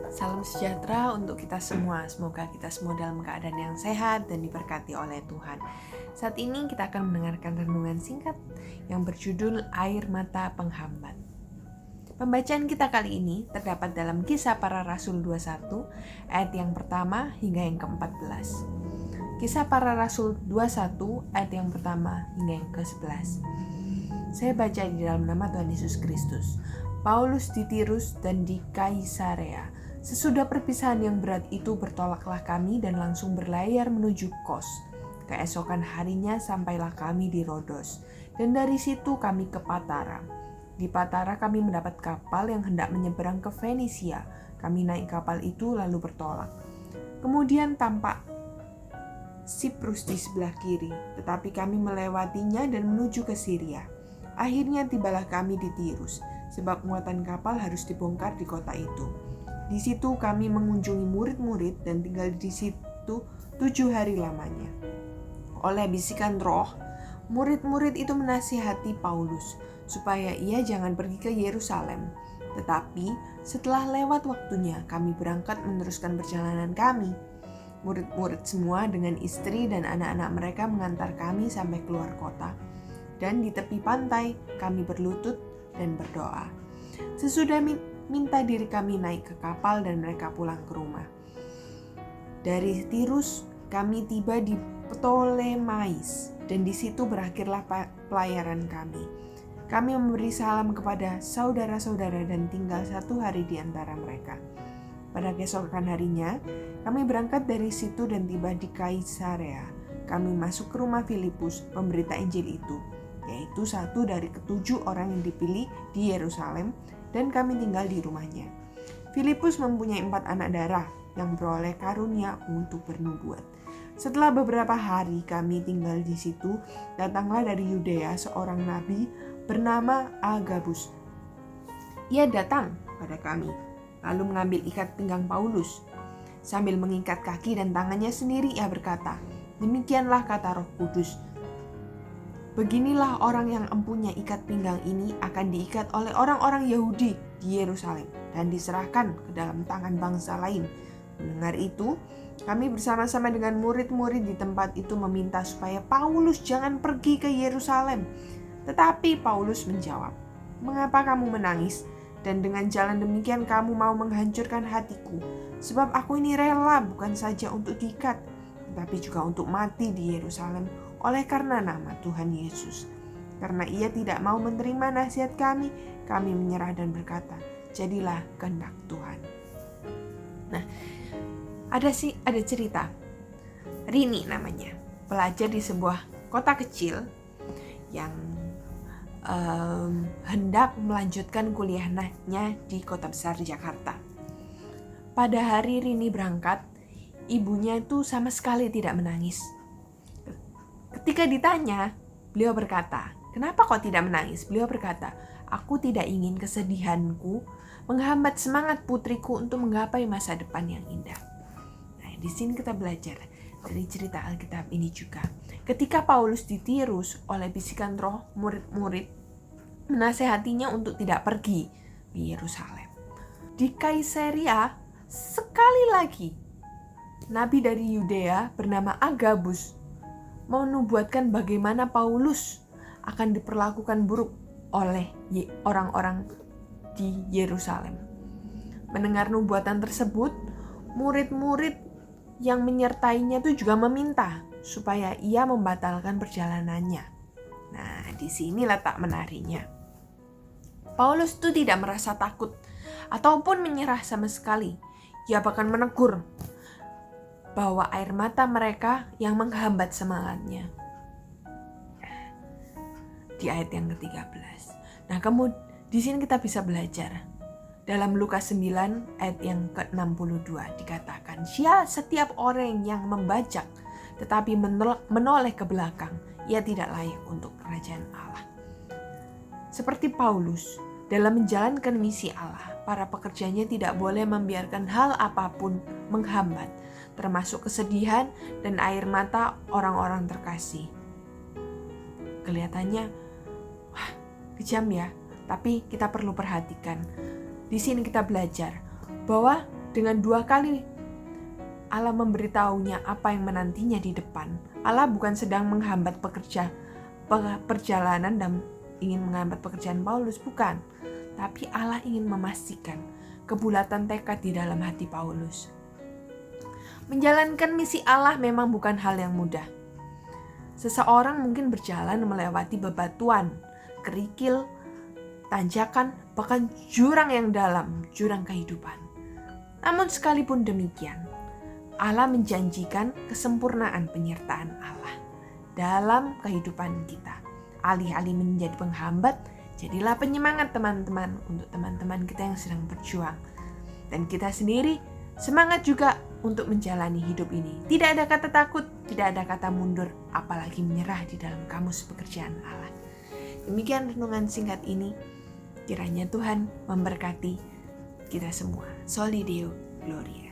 Salam sejahtera untuk kita semua. Semoga kita semua dalam keadaan yang sehat dan diberkati oleh Tuhan. Saat ini kita akan mendengarkan renungan singkat yang berjudul Air Mata Penghambat. Pembacaan kita kali ini terdapat dalam Kisah Para Rasul 21 ayat yang pertama hingga yang ke-14. Kisah Para Rasul 21 ayat yang pertama hingga yang ke-11. Saya baca di dalam nama Tuhan Yesus Kristus. Paulus di Tirus dan di Kaisarea. Sesudah perpisahan yang berat itu bertolaklah kami dan langsung berlayar menuju Kos. Keesokan harinya sampailah kami di Rodos, dan dari situ kami ke Patara. Di Patara kami mendapat kapal yang hendak menyeberang ke Fenisia. Kami naik kapal itu lalu bertolak. Kemudian tampak Siprus di sebelah kiri, tetapi kami melewatinya dan menuju ke Syria. Akhirnya tibalah kami di Tirus, sebab muatan kapal harus dibongkar di kota itu. Di situ kami mengunjungi murid-murid dan tinggal di situ 7 hari lamanya. Oleh bisikan roh, murid-murid itu menasihati Paulus supaya ia jangan pergi ke Yerusalem. Tetapi setelah lewat waktunya, kami berangkat meneruskan perjalanan kami. Murid-murid semua dengan istri dan anak-anak mereka mengantar kami sampai keluar kota. Dan di tepi pantai kami berlutut dan berdoa. Sesudah minta diri kami naik ke kapal dan mereka pulang ke rumah. Dari Tirus kami tiba di Ptolemais dan di situ berakhirlah pelayaran kami. Kami memberi salam kepada saudara-saudara dan tinggal 1 hari di antara mereka. Pada keesokan harinya kami berangkat dari situ dan tiba di Kaisarea. Kami masuk ke rumah Filipus, pemberita Injil itu, yaitu satu dari ke-7 orang yang dipilih di Yerusalem, dan kami tinggal di rumahnya. Filipus mempunyai 4 anak darah yang beroleh karunia untuk bernubuat. Setelah beberapa hari kami tinggal di situ, datanglah dari Yudea seorang nabi bernama Agabus. Ia datang pada kami, lalu mengambil ikat pinggang Paulus. Sambil mengikat kaki dan tangannya sendiri, ia berkata, "Demikianlah kata Roh Kudus. Beginilah orang yang empunya ikat pinggang ini akan diikat oleh orang-orang Yahudi di Yerusalem dan diserahkan ke dalam tangan bangsa lain." Mendengar itu, kami bersama-sama dengan murid-murid di tempat itu meminta supaya Paulus jangan pergi ke Yerusalem. Tetapi Paulus menjawab, "Mengapa kamu menangis? Dan dengan jalan demikian kamu mau menghancurkan hatiku. Sebab aku ini rela bukan saja untuk diikat, tetapi juga untuk mati di Yerusalem oleh karena nama Tuhan Yesus." Karena ia tidak mau menerima nasihat kami menyerah dan berkata, "Jadilah kehendak Tuhan." Nah, ada cerita. Rini namanya, pelajar di sebuah kota kecil yang hendak melanjutkan kuliahnya di kota besar Jakarta. Pada hari Rini berangkat, ibunya itu sama sekali tidak menangis. Ketika ditanya, beliau berkata, "Kenapa kau tidak menangis?" Beliau berkata, "Aku tidak ingin kesedihanku menghambat semangat putriku untuk menggapai masa depan yang indah." Nah, di sini kita belajar dari cerita Alkitab ini juga. Ketika Paulus di Tirus, oleh bisikan roh, murid-murid menasehatinya untuk tidak pergi di Yerusalem. Di Kaisarea, sekali lagi, nabi dari Yudea bernama Agabus menubuatkan bagaimana Paulus akan diperlakukan buruk oleh orang-orang di Yerusalem. Mendengar nubuatan tersebut, murid-murid yang menyertainya itu juga meminta supaya ia membatalkan perjalanannya. Nah, di sini letak menariknya. Paulus itu tidak merasa takut ataupun menyerah sama sekali. Ia bahkan menegur bahwa air mata mereka yang menghambat semangatnya. Di ayat yang ke-13. Nah, di sini kita bisa belajar. Dalam Lukas 9 ayat yang ke-62 dikatakan, setiap orang yang membajak tetapi menoleh ke belakang, ia tidak layak untuk kerajaan Allah. Seperti Paulus, dalam menjalankan misi Allah, para pekerjanya tidak boleh membiarkan hal apapun menghambat, termasuk kesedihan dan air mata orang-orang terkasih. Kelihatannya, kejam ya, tapi kita perlu perhatikan. Di sini kita belajar bahwa dengan 2 kali Allah memberitahunya apa yang menantinya di depan. Allah bukan sedang menghambat perjalanan dan ingin menghambat pekerjaan Paulus, bukan. Tapi Allah ingin memastikan kebulatan tekad di dalam hati Paulus. Menjalankan misi Allah memang bukan hal yang mudah. Seseorang mungkin berjalan melewati bebatuan, kerikil, tanjakan, bahkan jurang yang dalam, jurang kehidupan. Namun sekalipun demikian, Allah menjanjikan kesempurnaan penyertaan Allah dalam kehidupan kita. Alih-alih menjadi penghambat, jadilah penyemangat teman-teman untuk teman-teman kita yang sedang berjuang. Dan kita sendiri semangat juga untuk menjalani hidup ini. Tidak ada kata takut, tidak ada kata mundur, apalagi menyerah di dalam kamus pekerjaan Allah. Demikian renungan singkat ini. Kiranya Tuhan memberkati kita semua. Soli Deo Gloria.